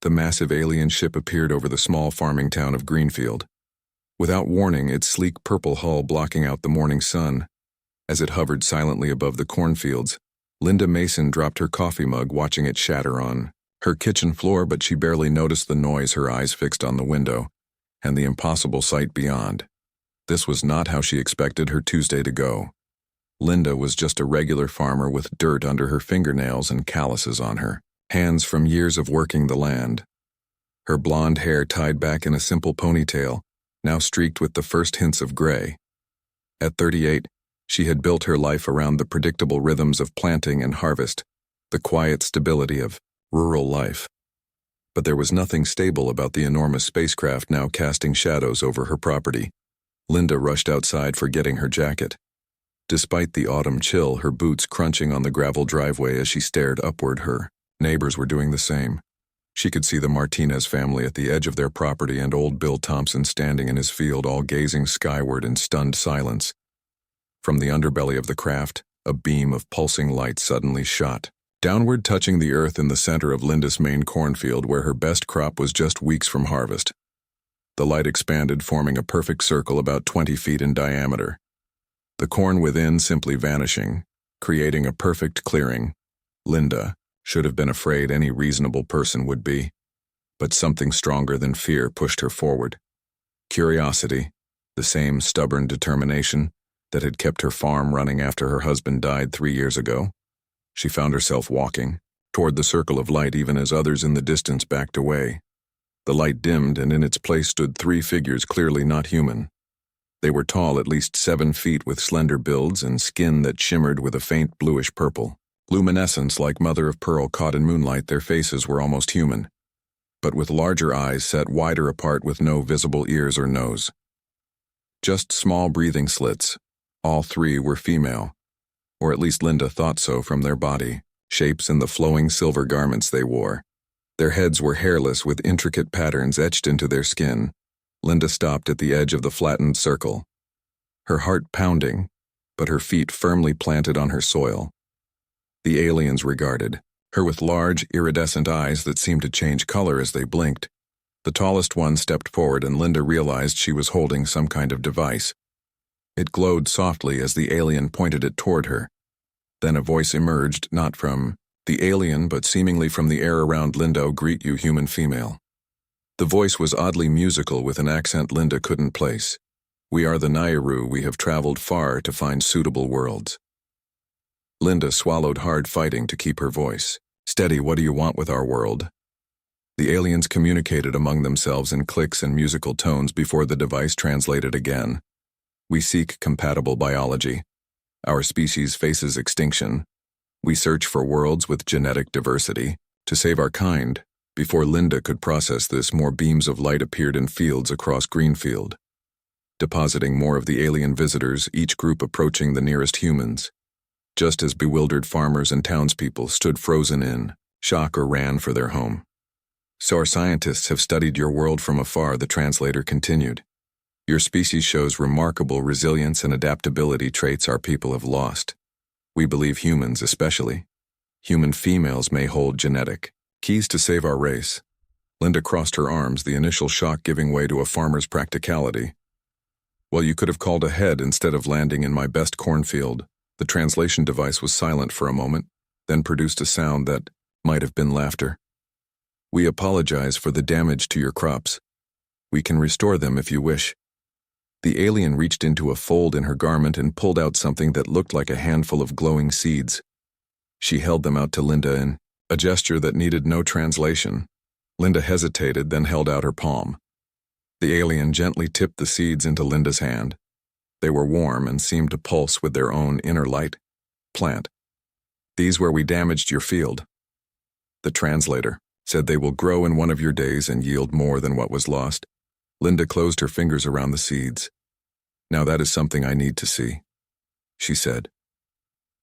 the massive alien ship appeared over the small farming town of Greenfield. Without warning, its sleek purple hull blocking out the morning sun. As it hovered silently above the cornfields, Linda Mason dropped her coffee mug, watching it shatter on her kitchen floor, but she barely noticed the noise, her eyes fixed on the window and the impossible sight beyond. This was not how she expected her Tuesday to go. Linda was just a regular farmer with dirt under her fingernails and calluses on her hands from years of working the land. Her blonde hair tied back in a simple ponytail, now streaked with the first hints of gray. At 38, she had built her life around the predictable rhythms of planting and harvest, the quiet stability of rural life. But there was nothing stable about the enormous spacecraft now casting shadows over her property. Linda rushed outside, forgetting her jacket. Despite the autumn chill, her boots crunching on the gravel driveway as she stared upward, her neighbors were doing the same. She could see the Martinez family at the edge of their property and old Bill Thompson standing in his field, all gazing skyward in stunned silence. From the underbelly of the craft, a beam of pulsing light suddenly shot downward, touching the earth in the center of Linda's main cornfield, where her best crop was just weeks from harvest. The light expanded, forming a perfect circle about 20 feet in diameter. The corn within simply vanishing, creating a perfect clearing. Linda should have been afraid any reasonable person would be, but something stronger than fear pushed her forward. Curiosity, the same stubborn determination that had kept her farm running after her husband died 3 years ago. She found herself walking toward the circle of light even as others in the distance backed away. The light dimmed, and in its place stood 3 figures clearly not human. They were tall, at least 7 feet, with slender builds and skin that shimmered with a faint bluish purple luminescence like mother of pearl caught in moonlight. Their faces were almost human, but with larger eyes set wider apart with no visible ears or nose. Just small breathing slits. All 3 were female, or at least Linda thought so from their body shapes and the flowing silver garments they wore. Their heads were hairless with intricate patterns etched into their skin. Linda stopped at the edge of the flattened circle, her heart pounding, but her feet firmly planted on her soil. The aliens regarded her with large, iridescent eyes that seemed to change color as they blinked. The tallest one stepped forward, and Linda realized she was holding some kind of device. It glowed softly as the alien pointed it toward her. Then a voice emerged, not from the alien but seemingly from the air around Linda. "Greet you, human female." The voice was oddly musical with an accent Linda couldn't place. "We are the Nairu. We have traveled far to find suitable worlds." Linda swallowed hard, fighting to keep her voice steady. "What do you want with our world?" The aliens communicated among themselves in clicks and musical tones before the device translated again. "We seek compatible biology. Our species faces extinction. We search for worlds with genetic diversity to save our kind." Before Linda could process this, more beams of light appeared in fields across Greenfield, depositing more of the alien visitors, each group approaching the nearest humans. Just as bewildered farmers and townspeople stood frozen in shock or ran for their home. "So our scientists have studied your world from afar," the translator continued. "Your species shows remarkable resilience and adaptability, traits our people have lost. We believe humans, especially human females, may hold genetic keys to save our race." Linda crossed her arms, the initial shock giving way to a farmer's practicality. "Well, you could have called ahead instead of landing in my best cornfield." The translation device was silent for a moment, then produced a sound that might have been laughter. "We apologize for the damage to your crops. We can restore them if you wish." The alien reached into a fold in her garment and pulled out something that looked like a handful of glowing seeds. She held them out to Linda in a gesture that needed no translation. Linda hesitated, then held out her palm. The alien gently tipped the seeds into Linda's hand. They were warm and seemed to pulse with their own inner light. "Plant these where we damaged your field." The translator said, "They will grow in one of your days and yield more than what was lost." Linda closed her fingers around the seeds. "Now that is something I need to see," she said.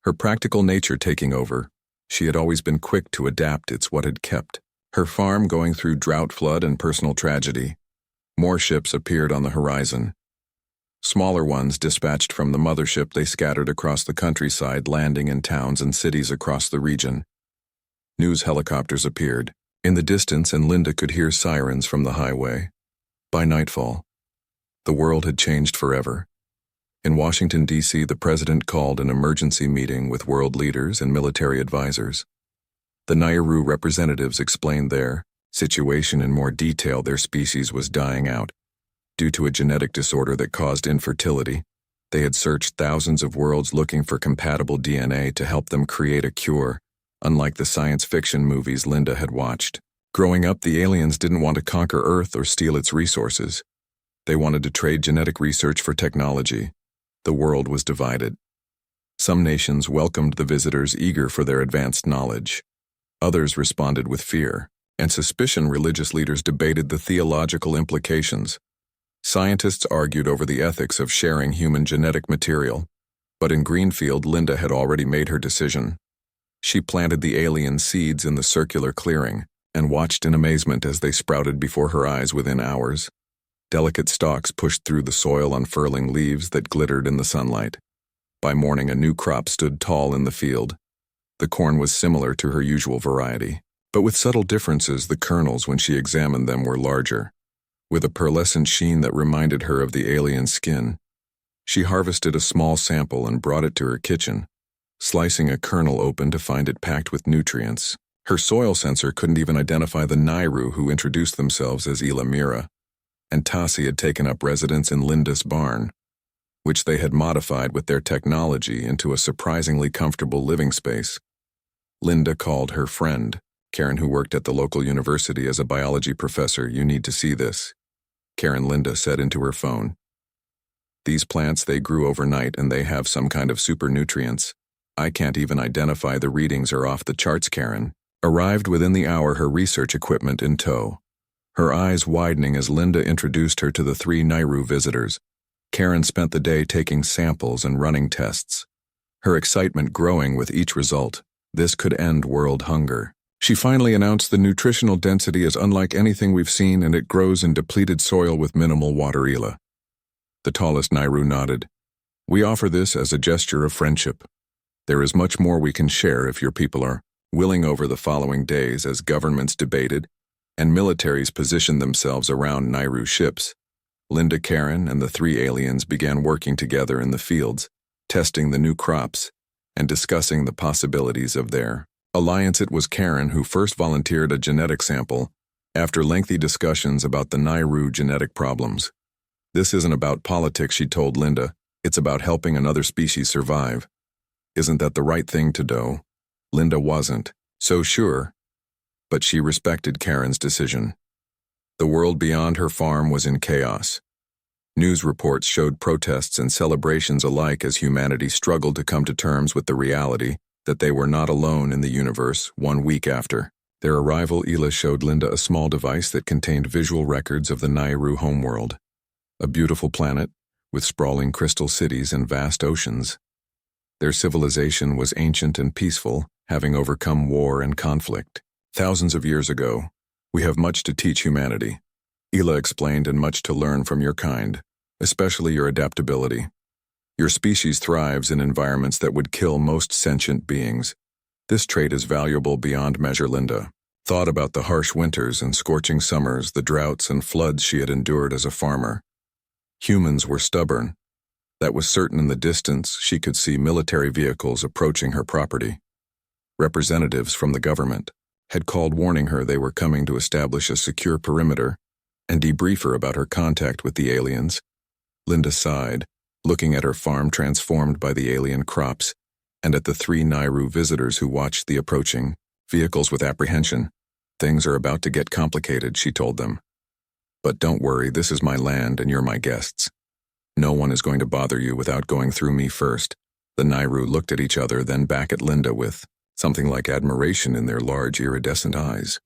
Her practical nature taking over, she had always been quick to adapt. It's what had kept her farm going through drought, flood, and personal tragedy. More ships appeared on the horizon. Smaller ones dispatched from the mothership, they scattered across the countryside, landing in towns and cities across the region. News helicopters appeared, In the distance, and Linda could hear sirens from the highway. By nightfall, the world had changed forever. In Washington, D.C., the president called an emergency meeting with world leaders and military advisors. The Nairu representatives explained their situation in more detail. Their species was dying out due to a genetic disorder that caused infertility. They had searched thousands of worlds looking for compatible DNA to help them create a cure, unlike the science fiction movies Linda had watched. Growing up, the aliens didn't want to conquer Earth or steal its resources. They wanted to trade genetic research for technology. The world was divided. Some nations welcomed the visitors, eager for their advanced knowledge. Others responded with fear and suspicion. Religious leaders debated the theological implications. Scientists argued over the ethics of sharing human genetic material. But in Greenfield, Linda had already made her decision. She planted the alien seeds in the circular clearing and watched in amazement as they sprouted before her eyes within hours. Delicate stalks pushed through the soil, unfurling leaves that glittered in the sunlight. By morning, a new crop stood tall in the field. The corn was similar to her usual variety, but with subtle differences. The kernels, when she examined them, were larger, with a pearlescent sheen that reminded her of the alien skin. She harvested a small sample and brought it to her kitchen, slicing a kernel open to find it packed with nutrients. Her soil sensor couldn't even identify the Nairu, who introduced themselves as Ila Mira and Tassi, had taken up residence in Linda's barn, which they had modified with their technology into a surprisingly comfortable living space. Linda called her friend, Karen, who worked at the local university as a biology professor. "You need to see this," Karen, Linda said into her phone. "These plants, they grew overnight and they have some kind of super nutrients. I can't even identify the readings are off the charts." Karen arrived within the hour, her research equipment in tow, her eyes widening as Linda introduced her to the 3 Nairu visitors. Karen spent the day taking samples and running tests, her excitement growing with each result. This could end world hunger. She finally announced, "The nutritional density is unlike anything we've seen, and it grows in depleted soil with minimal water." Ila, the tallest Nairu, nodded. "We offer this as a gesture of friendship. There is much more we can share if your people are willing." Over the following days, as governments debated and militaries positioned themselves around Nairu ships, Linda, Karen, and the 3 aliens began working together in the fields, testing the new crops and discussing the possibilities of their alliance. It was Karen who first volunteered a genetic sample after lengthy discussions about the Nairu genetic problems. "This isn't about politics," she told Linda. "It's about helping another species survive." Isn't that the right thing to do? Linda wasn't so sure, but she respected Karen's decision. The world beyond her farm was in chaos. News reports showed protests and celebrations alike as humanity struggled to come to terms with the reality that they were not alone in the universe. 1 week after their arrival, Ila showed Linda a small device that contained visual records of the Nairu homeworld, a beautiful planet with sprawling crystal cities and vast oceans. Their civilization was ancient and peaceful, having overcome war and conflict. "Thousands of years ago, we have much to teach humanity," Ila explained, "and much to learn from your kind, especially your adaptability. Your species thrives in environments that would kill most sentient beings. This trait is valuable beyond measure." Linda thought about the harsh winters and scorching summers, the droughts and floods she had endured as a farmer. Humans were stubborn. That was certain. In the distance, she could see military vehicles approaching her property. Representatives from the government had called, warning her they were coming to establish a secure perimeter and debrief her about her contact with the aliens. Linda sighed, looking at her farm transformed by the alien crops, and at the 3 Nairu visitors who watched the approaching vehicles with apprehension. "Things are about to get complicated," she told them. "But don't worry, this is my land and you're my guests. No one is going to bother you without going through me first." The Nairu looked at each other, then back at Linda with something like admiration in their large iridescent eyes.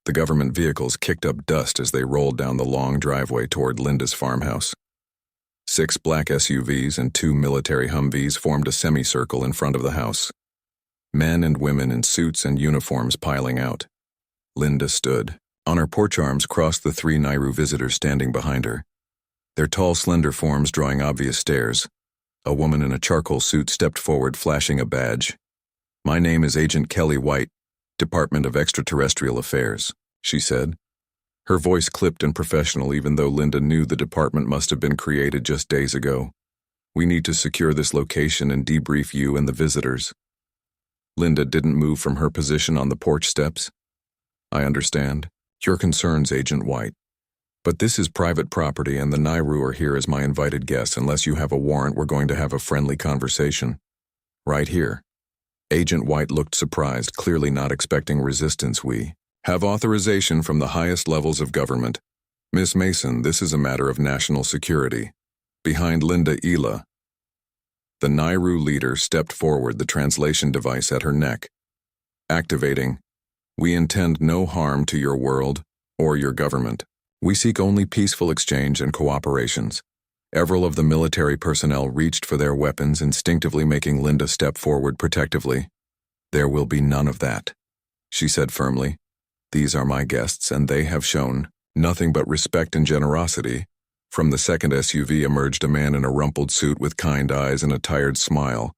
The government vehicles kicked up dust as they rolled down the long driveway toward Linda's farmhouse. 6 black SUVs and 2 military Humvees formed a semicircle in front of the house, men and women in suits and uniforms piling out. Linda stood on her porch, arms crossed, the 3 Nairu visitors standing behind her, their tall, slender forms drawing obvious stares. A woman in a charcoal suit stepped forward, flashing a badge. "My name is Agent Kelly White, Department of Extraterrestrial Affairs." she said. Her voice clipped and professional even though Linda knew the department must have been created just days ago. We need to secure this location and debrief you and the visitors. Linda didn't move from her position on the porch steps. I understand your concerns, Agent White. But this is private property and the Nairu are here as my invited guests. Unless you have a warrant, we're going to have a friendly conversation. Right here. Agent White looked surprised, clearly not expecting resistance. We have authorization from the highest levels of government. Miss Mason, this is a matter of national security. Behind Linda Ela. The Nairu leader stepped forward, the translation device at her neck. Activating. We intend no harm to your world or your government. We seek only peaceful exchange and cooperations. Several of the military personnel reached for their weapons, instinctively making Linda step forward protectively. There will be none of that, she said firmly. These are my guests and they have shown nothing but respect and generosity. From the second SUV emerged a man in a rumpled suit with kind eyes and a tired smile.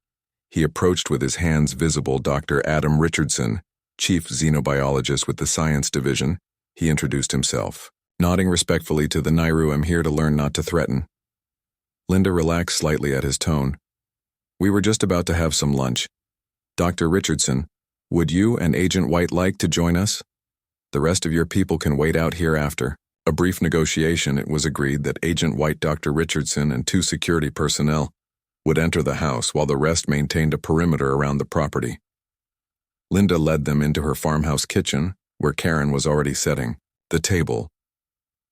He approached with his hands visible. Dr. Adam Richardson, chief xenobiologist with the science division. He introduced himself. Nodding respectfully to the Nairu, I'm here to learn, not to threaten. Linda relaxed slightly at his tone. We were just about to have some lunch. Dr. Richardson, would you and Agent White like to join us? The rest of your people can wait out here after. A brief negotiation, it was agreed that Agent White, Dr. Richardson, and 2 security personnel would enter the house while the rest maintained a perimeter around the property. Linda led them into her farmhouse kitchen, where Karen was already setting the table.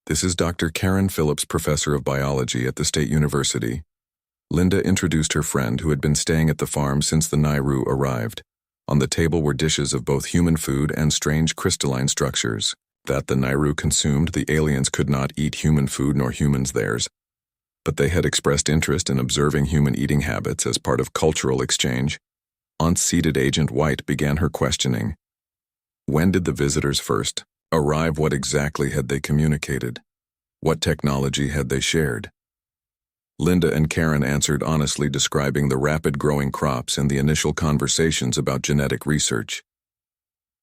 This is Dr. Karen Phillips, professor of biology at the State University. Linda introduced her friend who had been staying at the farm since the Nairu arrived. On the table were dishes of both human food and strange crystalline structures that the Nairu consumed. The aliens could not eat human food nor humans theirs, but they had expressed interest in observing human eating habits as part of cultural exchange. On-seated Agent White began her questioning. When did the visitors first arrive? What exactly had they communicated? What technology had they shared? Linda and Karen answered honestly, describing the rapid growing crops and the initial conversations about genetic research.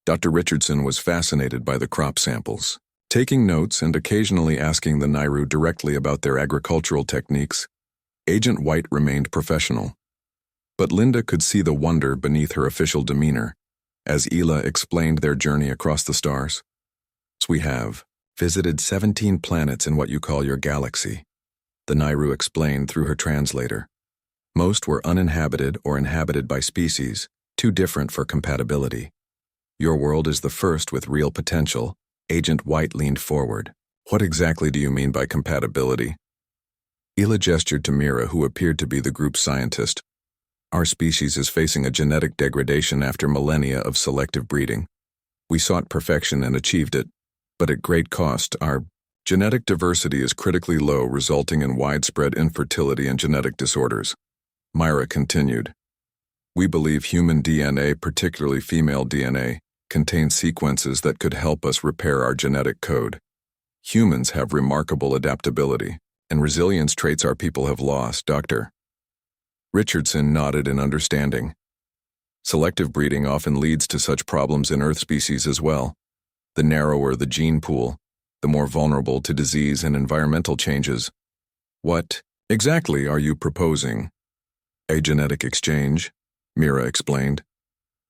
Dr. Richardson was fascinated by the crop samples, taking notes and occasionally asking the Nairu directly about their agricultural techniques. Agent White remained professional, but Linda could see the wonder beneath her official demeanor as Ela explained their journey across the stars. We have visited 17 planets in what you call your galaxy, the Nairu explained through her translator. Most were uninhabited or inhabited by species too different for compatibility. Your world is the first with real potential. Agent White leaned forward. What exactly do you mean by compatibility? Ela gestured to Mira, who appeared to be the group's scientist. Our species is facing a genetic degradation after millennia of selective breeding. We sought perfection and achieved it, but at great cost. Our genetic diversity is critically low, resulting in widespread infertility and genetic disorders. Myra continued. We believe human DNA, particularly female DNA, contains sequences that could help us repair our genetic code. Humans have remarkable adaptability and resilience traits our people have lost. Dr. Richardson nodded in understanding. Selective breeding often leads to such problems in Earth species as well. The narrower the gene pool, the more vulnerable to disease and environmental changes. What exactly are you proposing? A genetic exchange, Mira explained.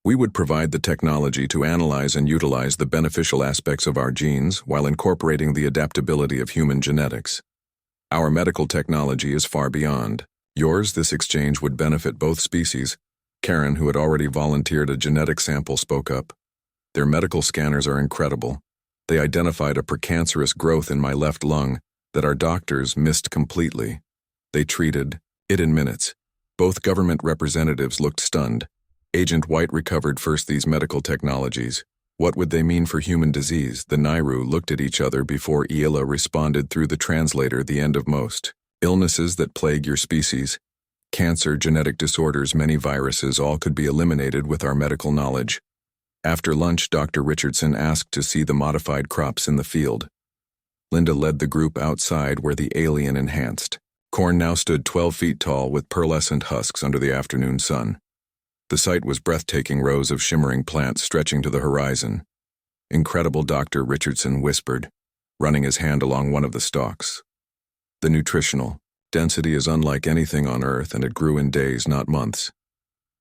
We would provide the technology to analyze and utilize the beneficial aspects of our genes while incorporating the adaptability of human genetics. Our medical technology is far beyond yours. This exchange would benefit both species. Karen, who had already volunteered a genetic sample, spoke up. Their medical scanners are incredible. They identified a precancerous growth in my left lung that our doctors missed completely. They treated it in minutes. Both government representatives looked stunned. Agent White recovered first. These medical technologies, what would they mean for human disease? The Nairu looked at each other before Ela responded through the translator. The end of most illnesses that plague your species. Cancer, genetic disorders, many viruses, all could be eliminated with our medical knowledge. After lunch, Dr. Richardson asked to see the modified crops in the field. Linda led the group outside where the alien enhanced corn now stood 12 feet tall with pearlescent husks under the afternoon sun. The sight was breathtaking, rows of shimmering plants stretching to the horizon. Incredible, Dr. Richardson whispered, running his hand along one of the stalks. The nutritional density is unlike anything on Earth, and it grew in days, not months.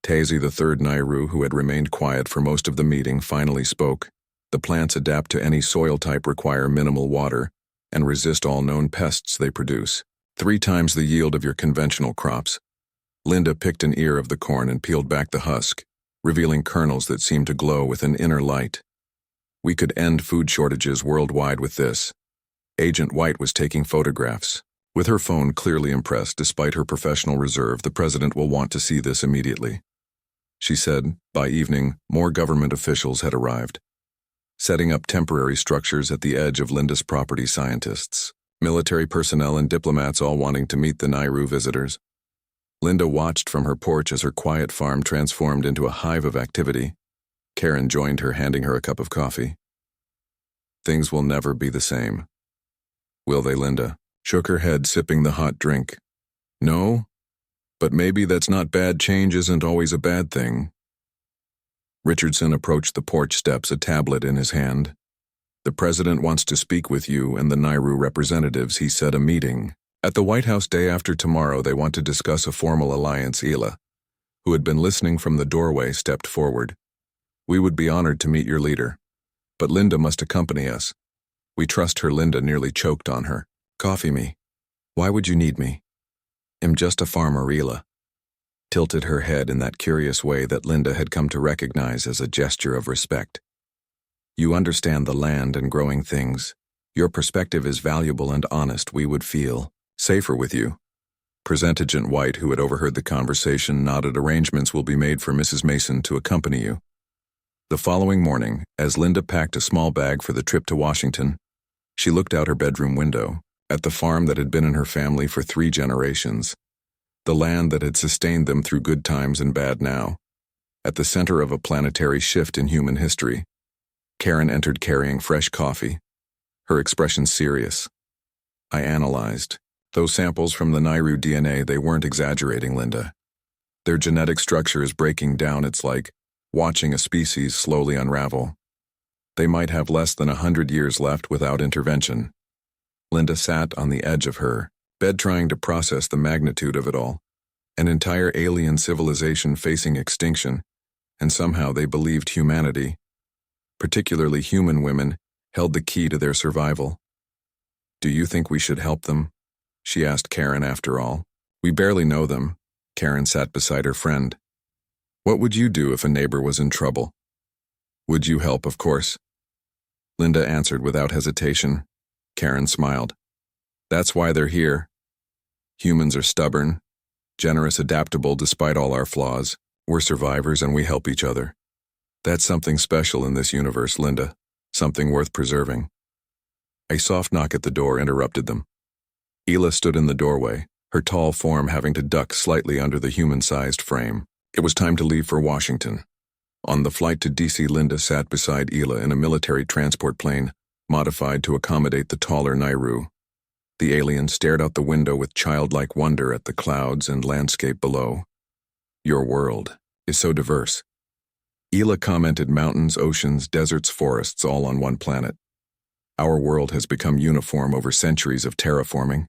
Tazi, the third Nairu, who had remained quiet for most of the meeting, finally spoke. The plants adapt to any soil type, require minimal water, and resist all known pests they produce. 3 times the yield of your conventional crops. Linda picked an ear of the corn and peeled back the husk, revealing kernels that seemed to glow with an inner light. We could end food shortages worldwide with this. Agent White was taking photographs. With her phone clearly impressed, despite her professional reserve, the president will want to see this immediately. She said, by evening, more government officials had arrived. Setting up temporary structures at the edge of Linda's property, scientists, military personnel, and diplomats all wanting to meet the Nairu visitors. Linda watched from her porch as her quiet farm transformed into a hive of activity. Karen joined her, handing her a cup of coffee. Things will never be the same. Will they? Linda shook her head, sipping the hot drink. No, but maybe that's not bad. Change isn't always a bad thing. Richardson approached the porch steps, a tablet in his hand. The president wants to speak with you and the Nairu representatives, he said. A meeting at the White House day after tomorrow. They want to discuss a formal alliance. Ela, who had been listening from the doorway, stepped forward. We would be honored to meet your leader, but Linda must accompany us. We trust her. Linda nearly choked on her coffee. Me? Why would you need me? I'm just a farmer. Ela tilted her head in that curious way that Linda had come to recognize as a gesture of respect. You understand the land and growing things. Your perspective is valuable and honest. We would feel safer with you. Present Agent White, who had overheard the conversation, nodded. Arrangements will be made for Mrs. Mason to accompany you. The following morning, as Linda packed a small bag for the trip to Washington, she looked out her bedroom window at the farm that had been in her family for 3 generations, the land that had sustained them through good times and bad now. At the center of a planetary shift in human history, Karen entered carrying fresh coffee, her expression serious. I analyzed those samples from the Nairu DNA. They weren't exaggerating, Linda. Their genetic structure is breaking down. It's like watching a species slowly unravel. They might have less than 100 years left without intervention. Linda sat on the edge of her bed trying to process the magnitude of it all. An entire alien civilization facing extinction, and somehow they believed humanity, particularly human women, held the key to their survival. Do you think we should help them? She asked Karen. After all, we barely know them. Karen sat beside her friend. What would you do if a neighbor was in trouble? Would you help? Of course. Linda answered without hesitation. Karen smiled. That's why they're here. Humans are stubborn, generous, adaptable despite all our flaws. We're survivors and we help each other. That's something special in this universe, Linda. Something worth preserving. A soft knock at the door interrupted them. Ela stood in the doorway, her tall form having to duck slightly under the human-sized frame. It was time to leave for Washington. On the flight to D.C., Linda sat beside Ela in a military transport plane, modified to accommodate the taller Nairu. The alien stared out the window with childlike wonder at the clouds and landscape below. Your world is so diverse. Ela commented, mountains, oceans, deserts, forests, all on one planet. Our world has become uniform over centuries of terraforming.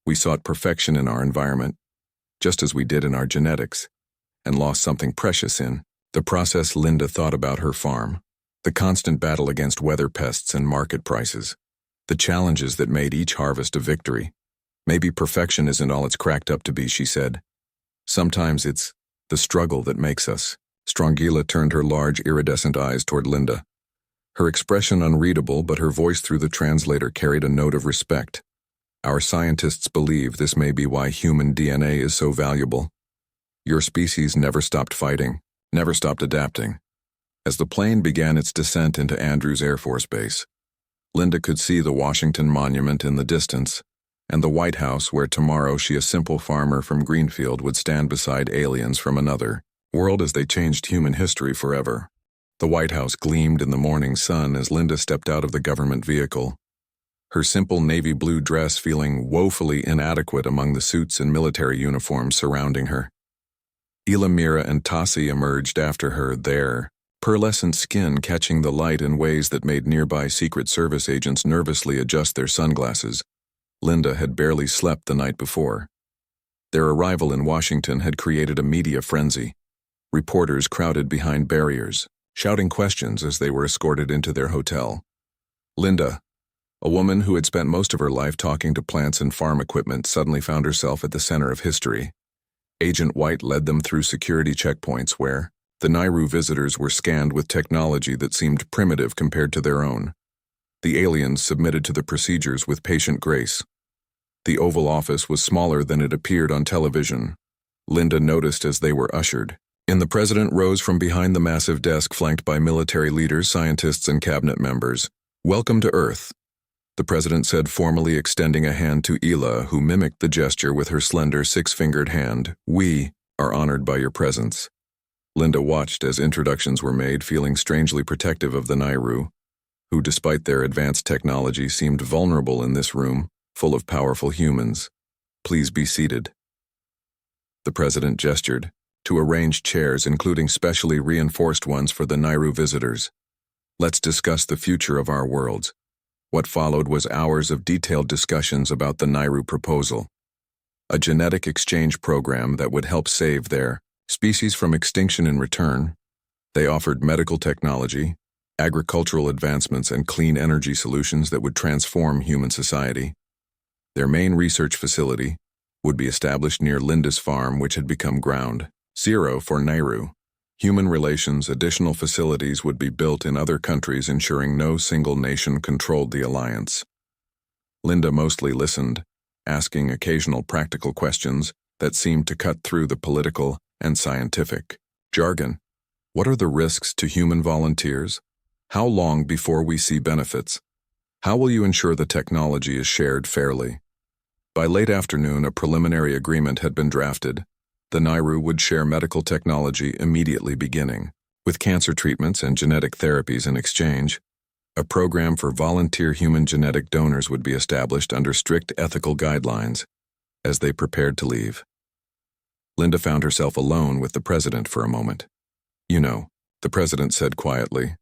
We sought perfection in our environment, just as we did in our genetics, and lost something precious in the process. Linda thought about her farm, the constant battle against weather pests and market prices, the challenges that made each harvest a victory. Maybe perfection isn't all it's cracked up to be, she said. Sometimes it's the struggle that makes us strong. Ela turned her large, iridescent eyes toward Linda. Her expression unreadable, but her voice through the translator carried a note of respect. Our scientists believe this may be why human DNA is so valuable. Your species never stopped fighting, never stopped adapting. As the plane began its descent into Andrews Air Force Base, Linda could see the Washington Monument in the distance, and the White House where tomorrow she, a simple farmer from Greenfield, would stand beside aliens from another world as they changed human history forever. The White House gleamed in the morning sun as Linda stepped out of the government vehicle, her simple navy blue dress feeling woefully inadequate among the suits and military uniforms surrounding her. Ela, Mira, and Tassi emerged after her, their pearlescent skin catching the light in ways that made nearby Secret Service agents nervously adjust their sunglasses. Linda had barely slept the night before. Their arrival in Washington had created a media frenzy. Reporters crowded behind barriers, shouting questions as they were escorted into their hotel. Linda, a woman who had spent most of her life talking to plants and farm equipment, suddenly found herself at the center of history. Agent White led them through security checkpoints where the Nairu visitors were scanned with technology that seemed primitive compared to their own. The aliens submitted to the procedures with patient grace. The Oval Office was smaller than it appeared on television. Linda noticed as they were ushered in. The president rose from behind the massive desk flanked by military leaders, scientists, and cabinet members. "Welcome to Earth," the president said, formally extending a hand to Ela, who mimicked the gesture with her slender six-fingered hand. "We are honored by your presence." Linda watched as introductions were made, feeling strangely protective of the Nairu, who, despite their advanced technology, seemed vulnerable in this room, full of powerful humans. "Please be seated." The president gestured to arrange chairs, including specially reinforced ones for the Nairu visitors. "Let's discuss the future of our worlds." What followed was hours of detailed discussions about the Nairu proposal, a genetic exchange program that would help save their species from extinction in return. They offered medical technology, agricultural advancements, and clean energy solutions that would transform human society. Their main research facility would be established near Linda's farm, which had become ground zero for Nairu. Human relations, additional facilities would be built in other countries, ensuring no single nation controlled the alliance. Linda mostly listened, asking occasional practical questions that seemed to cut through the political and scientific jargon. What are the risks to human volunteers? How long before we see benefits? How will you ensure the technology is shared fairly? By late afternoon, a preliminary agreement had been drafted. The Nairu would share medical technology immediately beginning, with cancer treatments and genetic therapies in exchange. A program for volunteer human genetic donors would be established under strict ethical guidelines. As they prepared to leave, Linda found herself alone with the president for a moment. "You know," the president said quietly,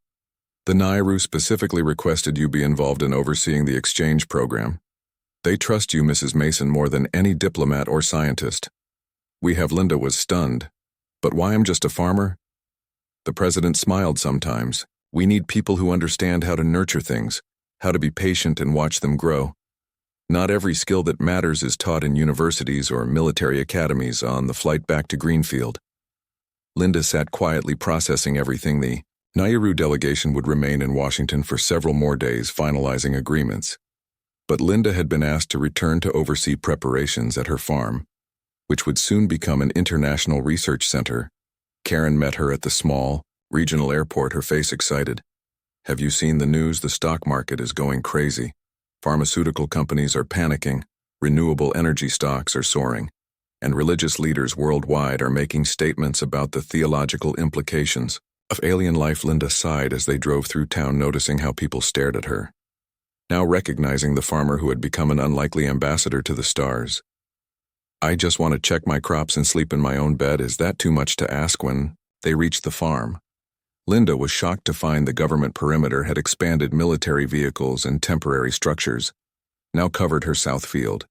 "the Nairu specifically requested you be involved in overseeing the exchange program. They trust you, Mrs. Mason, more than any diplomat or scientist." Linda was stunned. "But why? I'm just a farmer?" The president smiled. "Sometimes we need people who understand how to nurture things, how to be patient and watch them grow. Not every skill that matters is taught in universities or military academies." On the flight back to Greenfield, Linda sat quietly processing everything. The Nairu delegation would remain in Washington for several more days, finalizing agreements. But Linda had been asked to return to oversee preparations at her farm, which would soon become an international research center. Karen met her at the small, regional airport, her face excited. "Have you seen the news? The stock market is going crazy. Pharmaceutical companies are panicking, renewable energy stocks are soaring, and religious leaders worldwide are making statements about the theological implications of alien life." Linda sighed as they drove through town, noticing how people stared at her, now recognizing the farmer who had become an unlikely ambassador to the stars. "I just want to check my crops and sleep in my own bed. Is that too much to ask?" When they reached the farm, Linda was shocked to find the government perimeter had expanded. Military vehicles and temporary structures now covered her south field.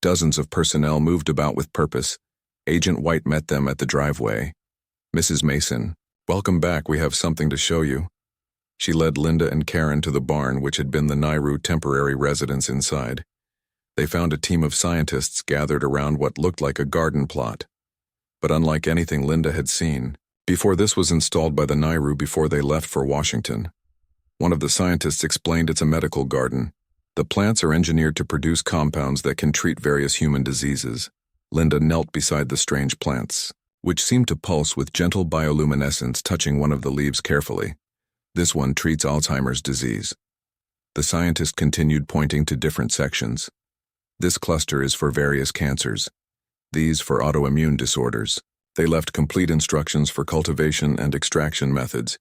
Dozens of personnel moved about with purpose. Agent White met them at the driveway. "Mrs. Mason, welcome back. We have something to show you." She led Linda and Karen to the barn, which had been the Nairu temporary residence. Inside, they found a team of scientists gathered around what looked like a garden plot, but unlike anything Linda had seen before. This was installed by the Nairu before they left for Washington. One of the scientists explained, "It's a medical garden. The plants are engineered to produce compounds that can treat various human diseases." Linda knelt beside the strange plants, which seemed to pulse with gentle bioluminescence, touching one of the leaves carefully. "This one treats Alzheimer's disease." The scientist continued, pointing to different sections. "This cluster is for various cancers. These for autoimmune disorders." They left complete instructions for cultivation and extraction methods.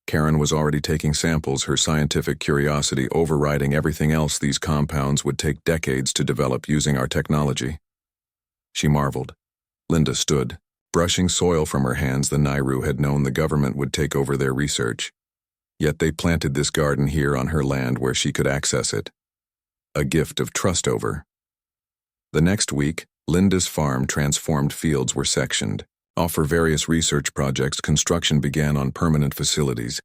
Karen was already taking samples, her scientific curiosity overriding everything else. "These compounds would take decades to develop using our technology." She marveled. Linda stood, Brushing soil from her hands, the Nairu had known the government would take over their research. Yet they planted this garden here on her land where she could access it. A gift of trust over. The next week, Linda's farm transformed fields were sectioned. Off for various research projects, construction began on permanent facilities,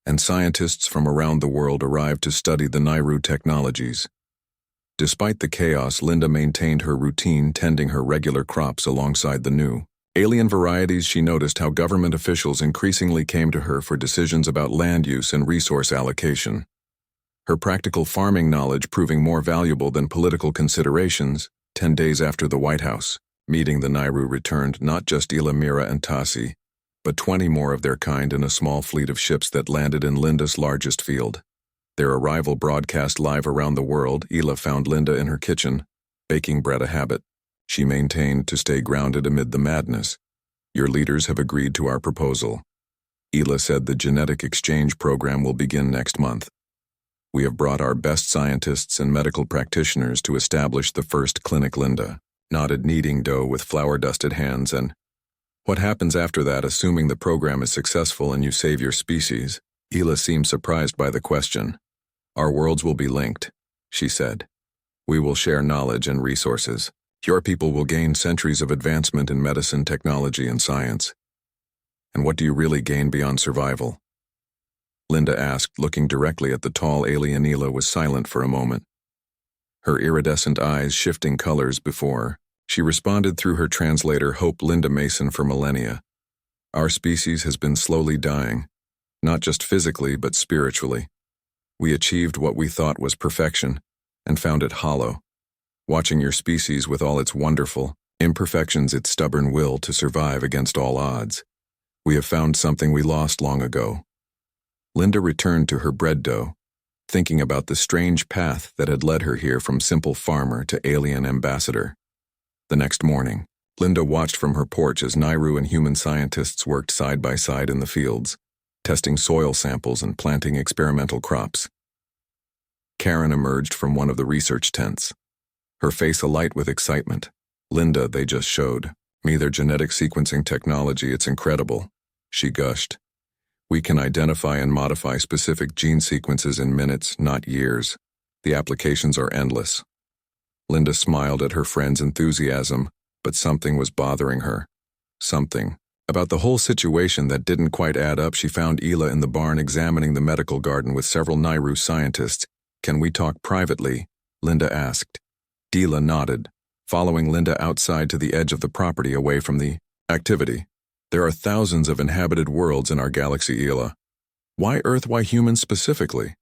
and scientists from around the world arrived to study the Nairu technologies. Despite the chaos, Linda maintained her routine, tending her regular crops alongside the new alien varieties. She noticed how government officials increasingly came to her for decisions about land use and resource allocation. Her practical farming knowledge proving more valuable than political considerations. 10 days after the White House meeting, the Nairu returned not just Ila, Mira, and Tasi, but 20 more of their kind in a small fleet of ships that landed in Linda's largest field. Their arrival broadcast live around the world. Ila found Linda in her kitchen, baking bread, a habit she maintained to stay grounded amid the madness. Your leaders have agreed to our proposal. Ila said the genetic exchange program will begin next month. We have brought our best scientists and medical practitioners to establish the first clinic. Linda nodded, kneading dough with flour-dusted hands. And what happens after that, assuming the program is successful and you save your species? Ila seemed surprised by the question. Our worlds will be linked, she said. We will share knowledge and resources. Your people will gain centuries of advancement in medicine, technology, and science. And what do you really gain beyond survival? Linda asked, looking directly at the tall alien. Ila was silent for a moment, her iridescent eyes shifting colors before she responded through her translator, Hope Linda Mason, for millennia. Our species has been slowly dying, not just physically but spiritually. We achieved what we thought was perfection and found it hollow. Watching your species with all its wonderful imperfections, its stubborn will to survive against all odds, we have found something we lost long ago. Linda returned to her bread dough, thinking about the strange path that had led her here from simple farmer to alien ambassador. The next morning, Linda watched from her porch as Nairu and human scientists worked side by side in the fields, testing soil samples and planting experimental crops. Karen emerged from one of the research tents, her face alight with excitement. Linda, they just showed me their genetic sequencing technology. It's incredible, she gushed. We can identify and modify specific gene sequences in minutes, not years. The applications are endless. Linda smiled at her friend's enthusiasm, but something was bothering her. Something about the whole situation that didn't quite add up. She found Ila in the barn examining the medical garden with several Nairu scientists. Can we talk privately? Linda asked. Ila nodded, following Linda outside to the edge of the property away from the activity. There are thousands of inhabited worlds in our galaxy, Ila. Why Earth? Why humans specifically?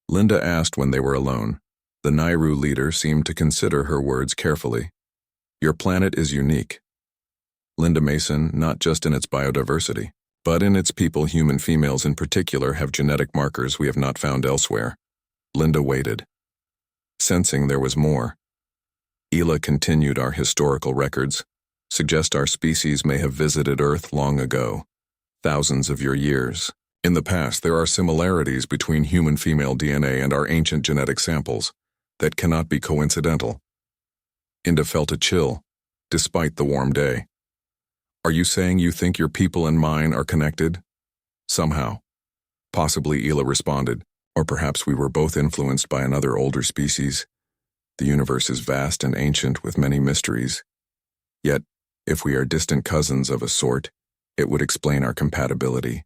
Linda asked when they were alone. The Nairu leader seemed to consider her words carefully. Your planet is unique, Linda Mason, not just in its biodiversity, but in its people. Human females in particular have genetic markers we have not found elsewhere. Linda waited, sensing there was more. Ila continued. Our historical records suggest our species may have visited Earth long ago, thousands of your years. In the past, there are similarities between human female DNA and our ancient genetic samples that cannot be coincidental. Inda felt a chill, despite the warm day. Are you saying you think your people and mine are connected? Somehow. Possibly, Ila responded, or perhaps we were both influenced by another older species. The universe is vast and ancient with many mysteries. Yet, if we are distant cousins of a sort, it would explain our compatibility.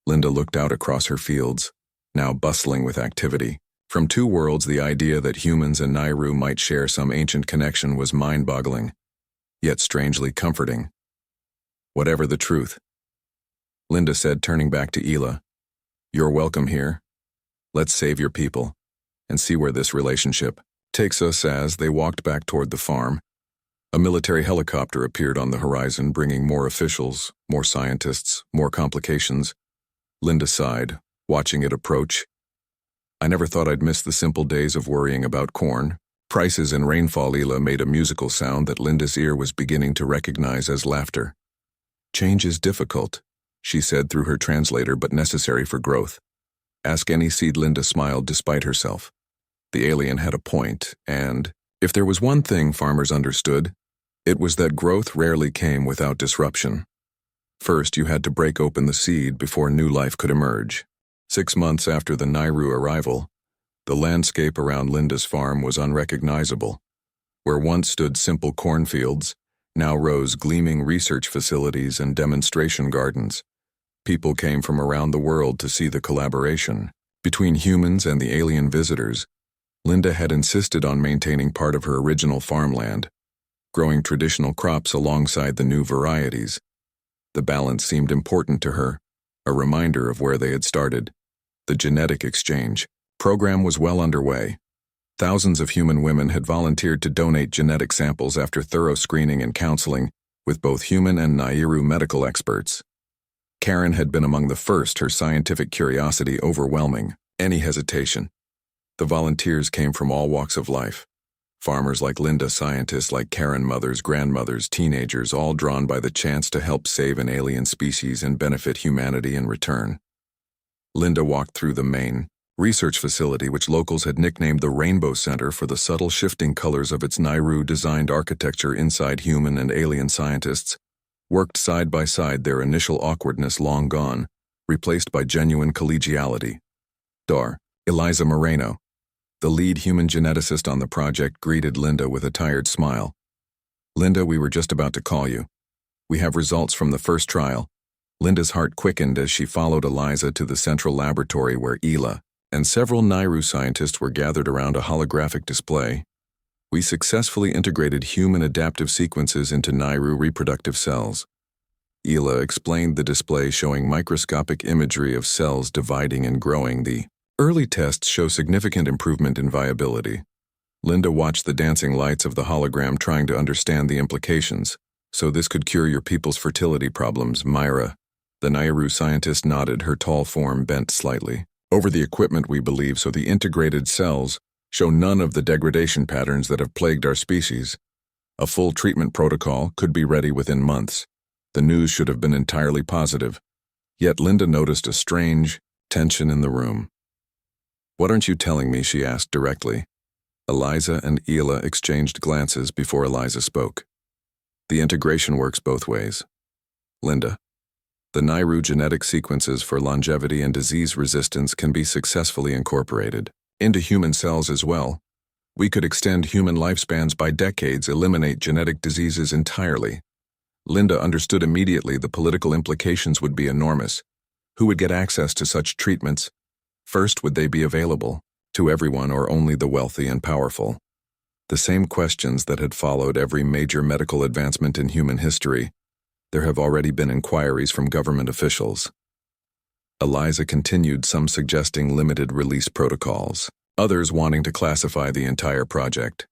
Linda looked out across her fields, now bustling with activity. From two worlds, the idea that humans and Nairu might share some ancient connection was mind-boggling, yet strangely comforting. Whatever the truth, Linda said, turning back to Ila, you're welcome here. Let's save your people and see where this relationship takes us. As they walked back toward the farm, a military helicopter appeared on the horizon, bringing more officials, more scientists, more complications. Linda sighed, watching it approach. I never thought I'd miss the simple days of worrying about corn, prices, and rainfall. Ila made a musical sound that Linda's ear was beginning to recognize as laughter. Change is difficult, she said through her translator, but necessary for growth. Ask any seed. Linda smiled despite herself. The alien had a point, and if there was one thing farmers understood, It was that growth rarely came without disruption. First, you had to break open the seed before new life could emerge. 6 months after the Nairu arrival, the landscape around Linda's farm was unrecognizable. Where once stood simple cornfields, now rose gleaming research facilities and demonstration gardens. People came from around the world to see the collaboration between humans and the alien visitors. Linda had insisted on maintaining part of her original farmland, growing traditional crops alongside the new varieties. The balance seemed important to her, a reminder of where they had started. The genetic exchange program was well underway. Thousands of human women had volunteered to donate genetic samples after thorough screening and counseling with both human and Nairu medical experts. Karen had been among the first, her scientific curiosity overwhelming any hesitation. The volunteers came from all walks of life. Farmers like Linda, scientists like Karen, mothers, grandmothers, teenagers, all drawn by the chance to help save an alien species and benefit humanity in return. Linda walked through the main research facility, which locals had nicknamed the Rainbow Center for the subtle shifting colors of its Nairu-designed architecture. Inside, human and alien scientists worked side by side, their initial awkwardness long gone, replaced by genuine collegiality. Eliza Moreno, the lead human geneticist on the project, greeted Linda with a tired smile. "Linda, we were just about to call you. We have results from the first trial." Linda's heart quickened as she followed Eliza to the central laboratory where Ela and several Nairu scientists were gathered around a holographic display. "We successfully integrated human adaptive sequences into Nairu reproductive cells." Ela explained the display, showing microscopic imagery of cells dividing and growing. The early tests show significant improvement in viability. Linda watched the dancing lights of the hologram, trying to understand the implications. "So this could cure your people's fertility problems, Myra." The Nairu scientist nodded, her tall form bent slightly. "Over the equipment, we believe, so the integrated cells show none of the degradation patterns that have plagued our species. A full treatment protocol could be ready within months." The news should have been entirely positive. Yet Linda noticed a strange tension in the room. "What aren't you telling me?" she asked directly. Eliza and Ela exchanged glances before Eliza spoke. "The integration works both ways, Linda. The Nairu genetic sequences for longevity and disease resistance can be successfully incorporated into human cells as well. We could extend human lifespans by decades, eliminate genetic diseases entirely." Linda understood immediately. The political implications would be enormous. Who would get access to such treatments? First, would they be available to everyone or only the wealthy and powerful? The same questions that had followed every major medical advancement in human history. There have already been inquiries from government officials. Eliza continued, some suggesting limited release protocols, others wanting to classify the entire project.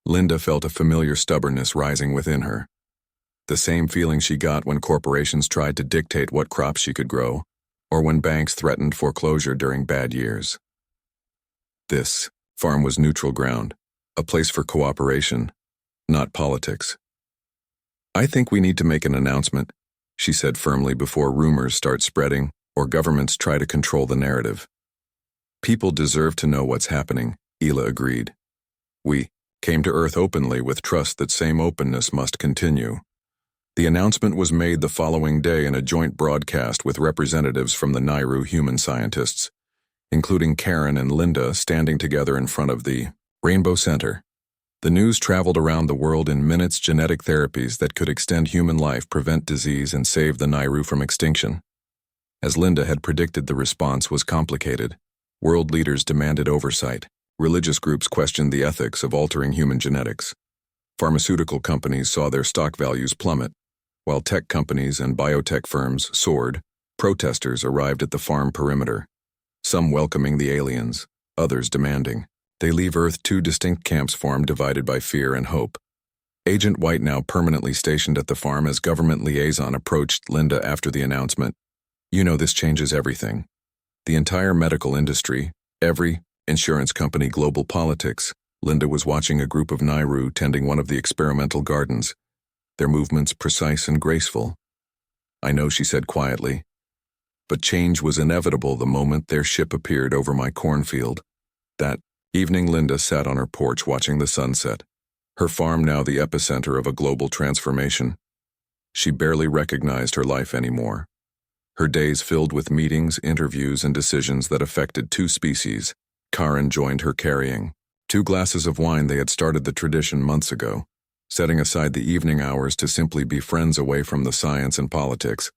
Linda felt a familiar stubbornness rising within her. The same feeling she got when corporations tried to dictate what crops she could grow, or when banks threatened foreclosure during bad years. This farm was neutral ground, a place for cooperation, not politics. "I think we need to make an announcement," she said firmly, "before rumors start spreading or governments try to control the narrative." "People deserve to know what's happening," Ela agreed. "We came to Earth openly with trust that same openness must continue." The announcement was made the following day in a joint broadcast with representatives from the Nairu human scientists, including Karen and Linda, standing together in front of the Rainbow Center. The news traveled around the world in minutes: genetic therapies that could extend human life, prevent disease, and save the Nairu from extinction. As Linda had predicted, the response was complicated. World leaders demanded oversight. Religious groups questioned the ethics of altering human genetics. Pharmaceutical companies saw their stock values plummet. While tech companies and biotech firms soared, protesters arrived at the farm perimeter, some welcoming the aliens, others demanding they leave Earth. 2 distinct camps formed, divided by fear and hope. Agent White, now permanently stationed at the farm as government liaison, approached Linda after the announcement. "You know, this changes everything. The entire medical industry, every insurance company, global politics." Linda was watching a group of Nairu tending one of the experimental gardens, their movements precise and graceful. "I know," she said quietly, "but change was inevitable the moment their ship appeared over my cornfield." That evening, Linda sat on her porch watching the sunset. her farm now the epicenter of a global transformation. She barely recognized her life anymore. Her days filled with meetings, interviews, and decisions that affected two species. Karen joined her carrying 2 glasses of wine. They had started the tradition months ago, setting aside the evening hours to simply be friends away from the science and politics.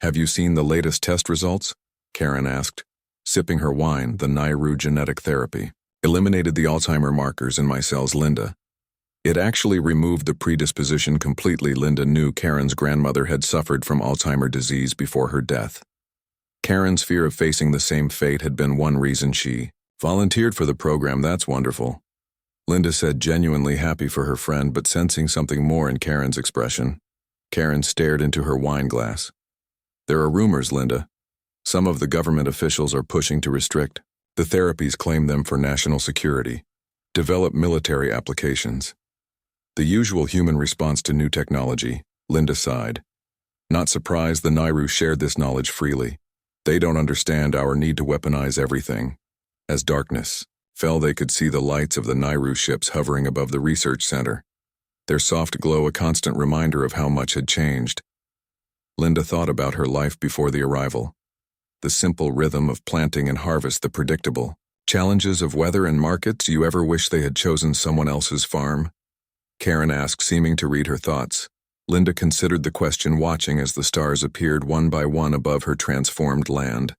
"Have you seen the latest test results?" Karen asked, sipping her wine. "The Nairu genetic therapy eliminated the Alzheimer markers in my cells, Linda. It actually removed the predisposition completely." Linda knew Karen's grandmother had suffered from Alzheimer's disease before her death. Karen's fear of facing the same fate had been one reason she volunteered for the program. "That's wonderful," Linda said, genuinely happy for her friend but sensing something more in Karen's expression. Karen stared into her wine glass. "There are rumors, Linda. Some of the government officials are pushing to restrict the therapies, claim them for national security, develop military applications. The usual human response to new technology," Linda sighed. "Not surprised the Nairu shared this knowledge freely. They don't understand our need to weaponize everything." As darkness fell, they could see the lights of the Nairu ships hovering above the research center, their soft glow a constant reminder of how much had changed. Linda thought about her life before the arrival. The simple rhythm of planting and harvest, the predictable challenges of weather and markets. "Do you ever wish they had chosen someone else's farm?" Karen asked, seeming to read her thoughts. Linda considered the question, watching as the stars appeared one by one above her transformed land.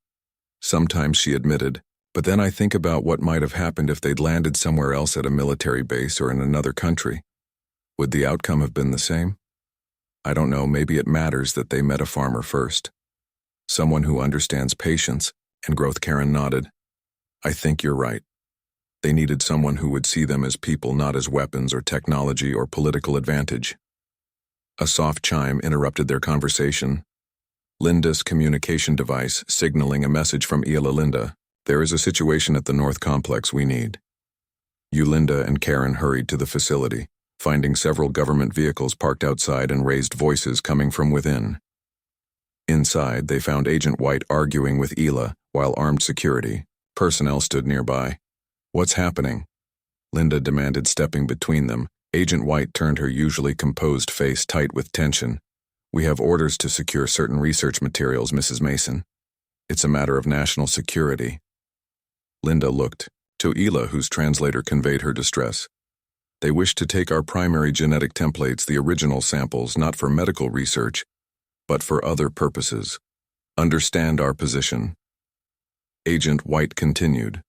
"Sometimes," she admitted, "but then I think about what might have happened if they'd landed somewhere else at a military base or in another country. Would the outcome have been the same? I don't know, maybe it matters that they met a farmer first. Someone who understands patience and growth." Karen nodded. "I think you're right. They needed someone who would see them as people, not as weapons or technology or political advantage." A soft chime interrupted their conversation. Linda's communication device signaling a message from Ila. "Linda, there is a situation at the North Complex we need you." Linda and Karen hurried to the facility, finding several government vehicles parked outside and raised voices coming from within. Inside, they found Agent White arguing with Ila, while armed security personnel stood nearby. "What's happening?" Linda demanded, stepping between them. Agent White turned her usually composed face tight with tension. "We have orders to secure certain research materials, Mrs. Mason. It's a matter of national security." Linda looked to Ila, whose translator conveyed her distress. "They wish to take our primary genetic templates, the original samples, not for medical research, but for other purposes. Understand our position." Agent White continued.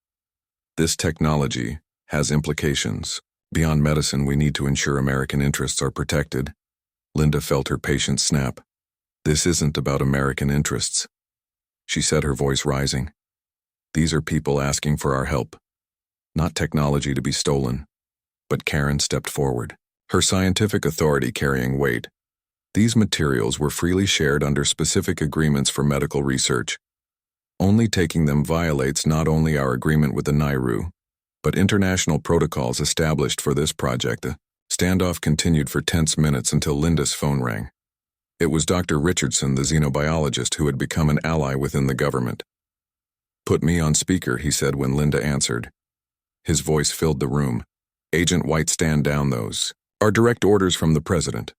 "This technology has implications. Beyond medicine, we need to ensure American interests are protected." Linda felt her patience snap. "This isn't about American interests," she said, her voice rising. "These are people asking for our help, not technology to be stolen." But Karen stepped forward, her scientific authority carrying weight. "These materials were freely shared under specific agreements for medical research. Only taking them violates not only our agreement with the Nairu, but international protocols established for this project." The standoff continued for tense minutes until Linda's phone rang. It was Dr. Richardson, the xenobiologist who had become an ally within the government. "Put me on speaker," he said when Linda answered. His voice filled the room. "Agent White, stand down. Those are direct orders from the President.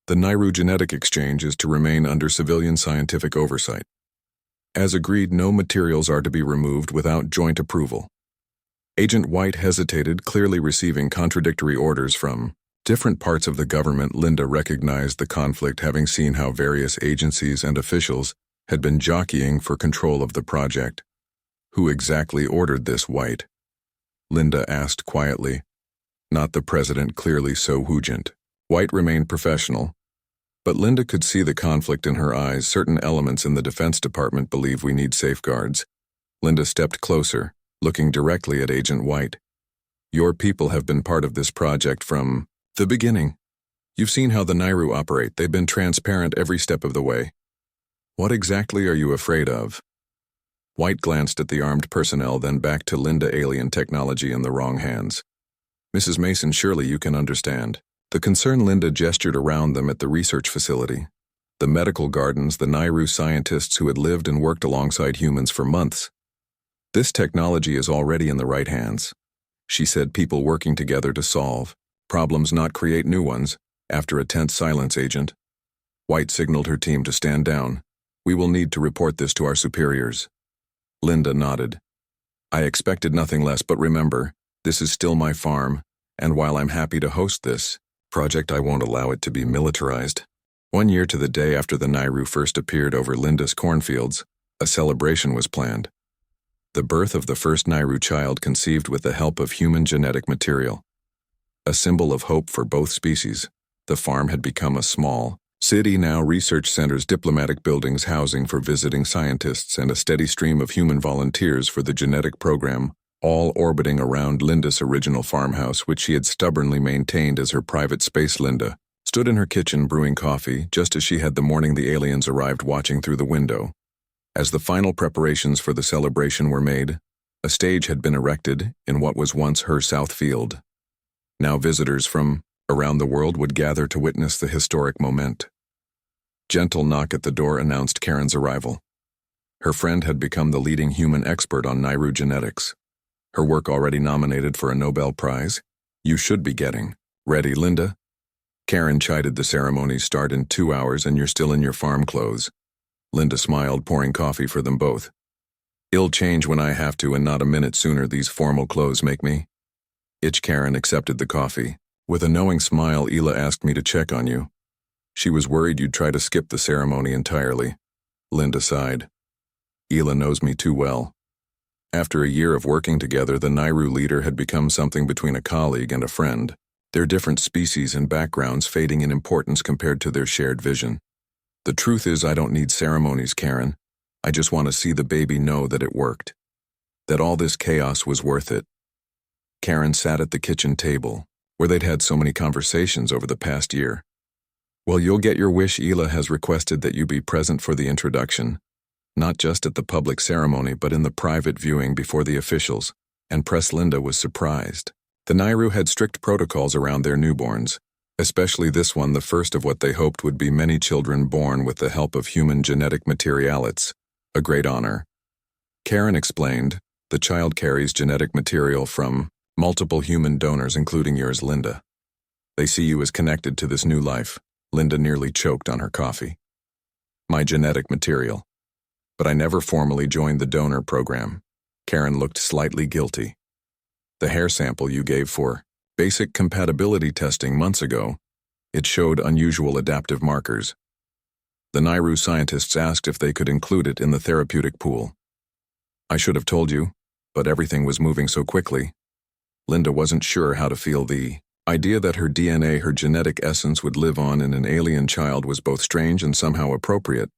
The Nairu genetic exchange is to remain under civilian scientific oversight. As agreed, no materials are to be removed without joint approval." Agent White hesitated, clearly receiving contradictory orders from different parts of the government. Linda recognized the conflict, having seen how various agencies and officials had been jockeying for control of the project. "Who exactly ordered this, White?" Linda asked quietly. "Not the President, clearly so." White remained professional, but Linda could see the conflict in her eyes. "Certain elements in the Defense Department believe we need safeguards." Linda stepped closer, looking directly at Agent White. "Your people have been part of this project from the beginning. You've seen how the Nairu operate. They've been transparent every step of the way. What exactly are you afraid of?" White glanced at the armed personnel, then back to Linda. "Alien technology in the wrong hands. Mrs. Mason, surely you can understand the concern." Linda gestured around them at the research facility, the medical gardens, the Nairu scientists who had lived and worked alongside humans for months. "This technology is already in the right hands," she said, "people working together to solve Problems not create new ones. After a tense silence, Agent White signaled her team to stand down. We will need to report this to our superiors. Linda nodded. I expected nothing less, but remember, this is still my farm, and while I'm happy to host this project, I won't allow it to be militarized. 1 year to the day after the Nairu first appeared over Linda's cornfields, a celebration was planned. The birth of the first Nairu child conceived with the help of human genetic material. A symbol of hope for both species, the farm had become a small city now, research centers, diplomatic buildings, housing for visiting scientists, and a steady stream of human volunteers for the genetic program, all orbiting around Linda's original farmhouse, which she had stubbornly maintained as her private space. Linda stood in her kitchen brewing coffee, just as she had the morning the aliens arrived, watching through the window. As the final preparations for the celebration were made, a stage had been erected in what was once her south field. Now visitors from around the world would gather to witness the historic moment. Gentle knock at the door announced Karen's arrival. Her friend had become the leading human expert on Nairu genetics. Her work already nominated for a Nobel Prize. You should be getting ready, Linda. Karen chided. The ceremonies start in 2 hours and you're still in your farm clothes. Linda smiled, pouring coffee for them both. I'll change when I have to, and not a minute sooner. These formal clothes make me itch. Karen accepted the coffee. With a knowing smile, Ela asked me to check on you. She was worried you'd try to skip the ceremony entirely. Linda sighed. Ela knows me too well. After a year of working together, the Nairu leader had become something between a colleague and a friend, their different species and backgrounds fading in importance compared to their shared vision. The truth is, I don't need ceremonies, Karen. I just want to see the baby know that it worked. That all this chaos was worth it. Karen sat at the kitchen table, where they'd had so many conversations over the past year. Well, you'll get your wish. Ela has requested that you be present for the introduction, not just at the public ceremony, but in the private viewing before the officials and press. Linda was surprised. The Nairu had strict protocols around their newborns, especially this one, the first of what they hoped would be many children born with the help of human genetic material. It's a great honor. Karen explained, the child carries genetic material from multiple human donors, including yours, Linda. They see you as connected to this new life. Linda nearly choked on her coffee. My genetic material. But I never formally joined the donor program. Karen looked slightly guilty. The hair sample you gave for basic compatibility testing months ago, it showed unusual adaptive markers. The Nairu scientists asked if they could include it in the therapeutic pool. I should have told you, but everything was moving so quickly. Linda wasn't sure how to feel. The idea that her DNA, her genetic essence, would live on in an alien child was both strange and somehow appropriate,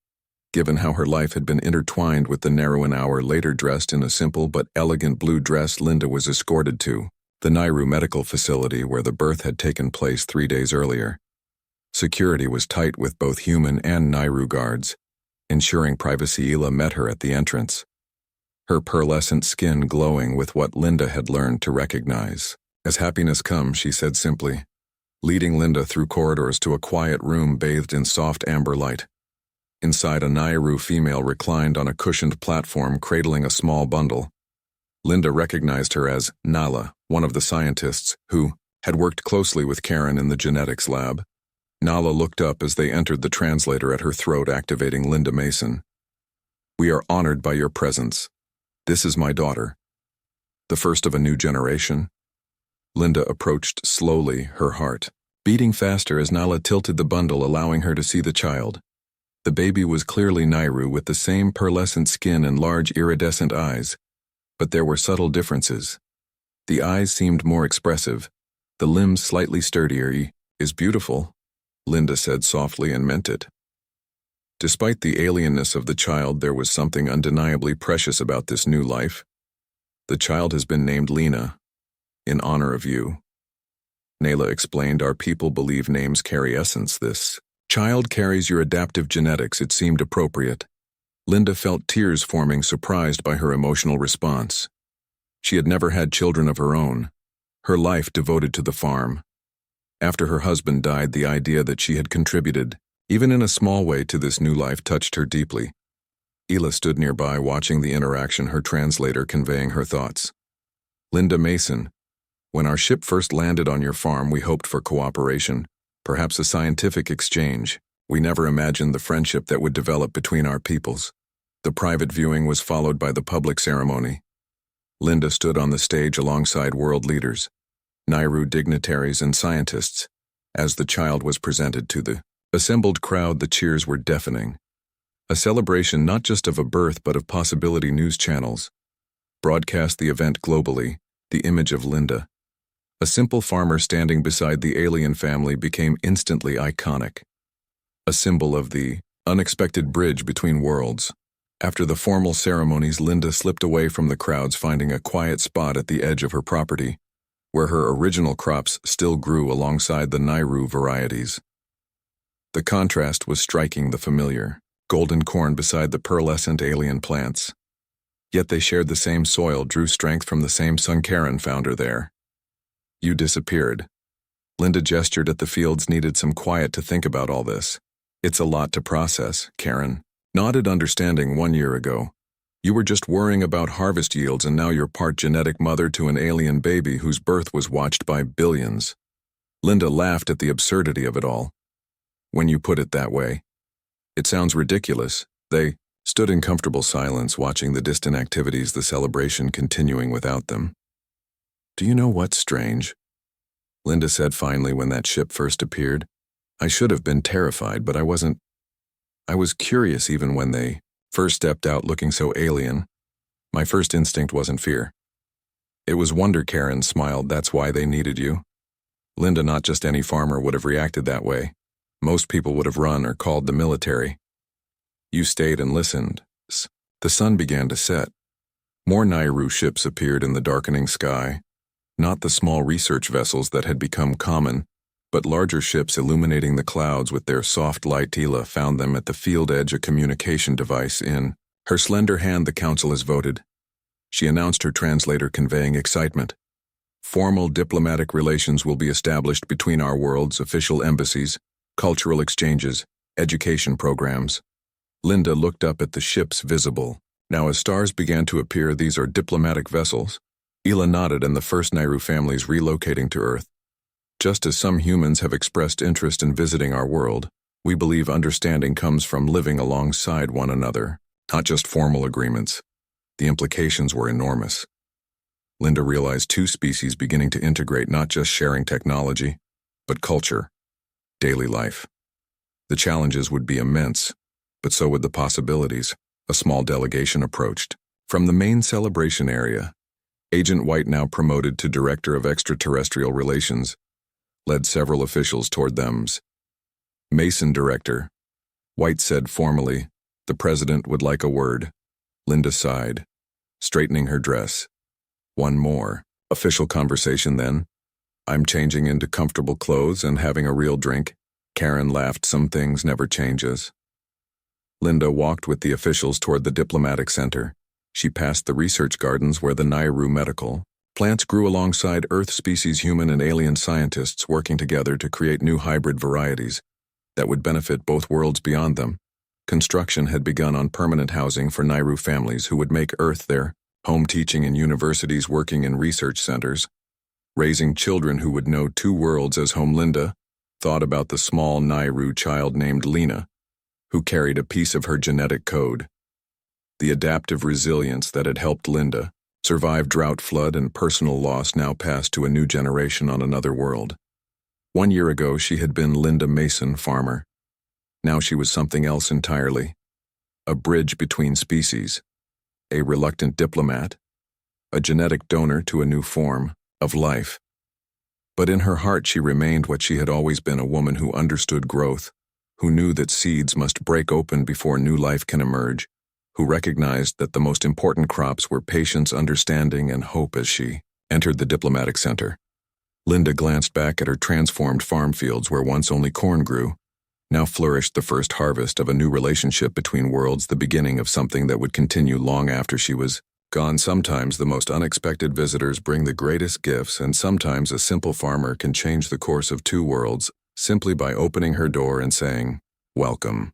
given how her life had been intertwined with the Nairu. An hour later, dressed in a simple but elegant blue dress, Linda was escorted to the Nairu medical facility where the birth had taken place 3 days earlier. Security was tight with both human and Nairu guards, ensuring privacy. Ela met her at the entrance, her pearlescent skin glowing with what Linda had learned to recognize as happiness. Come, she said simply, leading Linda through corridors to a quiet room bathed in soft amber light. Inside, a Nairu female reclined on a cushioned platform, cradling a small bundle. Linda recognized her as Nala, one of the scientists who had worked closely with Karen in the genetics lab. Nala looked up as they entered, the translator at her throat activating. Linda Mason. We are honored by your presence. This is my daughter, the first of a new generation. Linda approached slowly, her heart beating faster as Nala tilted the bundle, allowing her to see the child. The baby was clearly Nairu, with the same pearlescent skin and large iridescent eyes, but there were subtle differences. The eyes seemed more expressive, the limbs slightly sturdier. He is beautiful, Linda said softly, and meant it. Despite the alienness of the child, there was something undeniably precious about this new life. The child has been named Lena, in honor of you. Nayla explained, our people believe names carry essence. This child carries your adaptive genetics. It seemed appropriate. Linda felt tears forming, surprised by her emotional response. She had never had children of her own, her life devoted to the farm. After her husband died, the idea that she had contributed, even in a small way, to this new life touched her deeply. Ela stood nearby, watching the interaction, her translator conveying her thoughts. Linda Mason, When our ship first landed on your farm, we hoped for cooperation, perhaps a scientific exchange. We never imagined the friendship that would develop between our peoples. The private viewing was followed by the public ceremony. Linda stood on the stage alongside world leaders, Nairu dignitaries and scientists. As the child was presented to the assembled crowd, the cheers were deafening. A celebration not just of a birth but of possibility. News channels broadcast the event globally. The image of Linda, a simple farmer standing beside the alien family, became instantly iconic, a symbol of the unexpected bridge between worlds. After the formal ceremonies, Linda slipped away from the crowds, finding a quiet spot at the edge of her property, where her original crops still grew alongside the Nairu varieties. The contrast was striking, the familiar golden corn beside the pearlescent alien plants. Yet they shared the same soil, drew strength from the same sun. Karen found her there. You disappeared. Linda gestured at the fields. Needed some quiet to think about all this. It's a lot to process, Karen nodded, understanding. 1 year ago, you were just worrying about harvest yields, and now you're part genetic mother to an alien baby whose birth was watched by billions. Linda laughed at the absurdity of it all. When you put it that way, it sounds ridiculous. They stood in comfortable silence, watching the distant activities, the celebration continuing without them. Do you know what's strange? Linda said finally when that ship first appeared. I should have been terrified, but I wasn't. I was curious even when they first stepped out looking so alien. My first instinct wasn't fear. It was wonder. Karen smiled. That's why they needed you. Linda, not just any farmer would have reacted that way. Most people would have run or called the military. You stayed and listened. The sun began to set. More Nairu ships appeared in the darkening sky. Not the small research vessels that had become common, but larger ships illuminating the clouds with their soft light. Tila found them at the field edge, a communication device in her slender hand. The council has voted. She announced, her translator conveying excitement. Formal diplomatic relations will be established between our worlds, official embassies, cultural exchanges, education programs. Linda looked up at the ships visible. Now as stars began to appear, these are diplomatic vessels. Ela nodded, and the first Nairu families relocating to Earth. Just as some humans have expressed interest in visiting our world, we believe understanding comes from living alongside one another, not just formal agreements. The implications were enormous. Linda realized two species beginning to integrate, not just sharing technology, but culture, daily life. The challenges would be immense, but so would the possibilities. A small delegation approached. From the main celebration area, Agent White, now promoted to Director of Extraterrestrial Relations, led several officials toward them. Mason, Director. White said formally, the President would like a word. Linda sighed, straightening her dress. One more official conversation then. I'm changing into comfortable clothes and having a real drink. Karen laughed. Some things never changes. Linda walked with the officials toward the diplomatic center. She passed the research gardens where the Nairu medical plants grew alongside Earth species, human and alien scientists working together to create new hybrid varieties that would benefit both worlds beyond them. Construction had begun on permanent housing for Nairu families who would make Earth their home, teaching in universities, working in research centers, raising children who would know two worlds as home. Linda thought about the small Nairu child named Lena, who carried a piece of her genetic code. The adaptive resilience that had helped Linda survive drought, flood, and personal loss now passed to a new generation on another world. 1 year ago, she had been Linda Mason, farmer. Now she was something else entirely. A bridge between species, a reluctant diplomat, a genetic donor to a new form of life. But in her heart she remained what she had always been, a woman who understood growth, who knew that seeds must break open before new life can emerge, who recognized that the most important crops were patience, understanding, and hope. As she entered the diplomatic center, Linda glanced back at her transformed farm fields where once only corn grew. Now flourished the first harvest of a new relationship between worlds, the beginning of something that would continue long after she was gone. Sometimes the most unexpected visitors bring the greatest gifts, and sometimes a simple farmer can change the course of two worlds simply by opening her door and saying, "Welcome."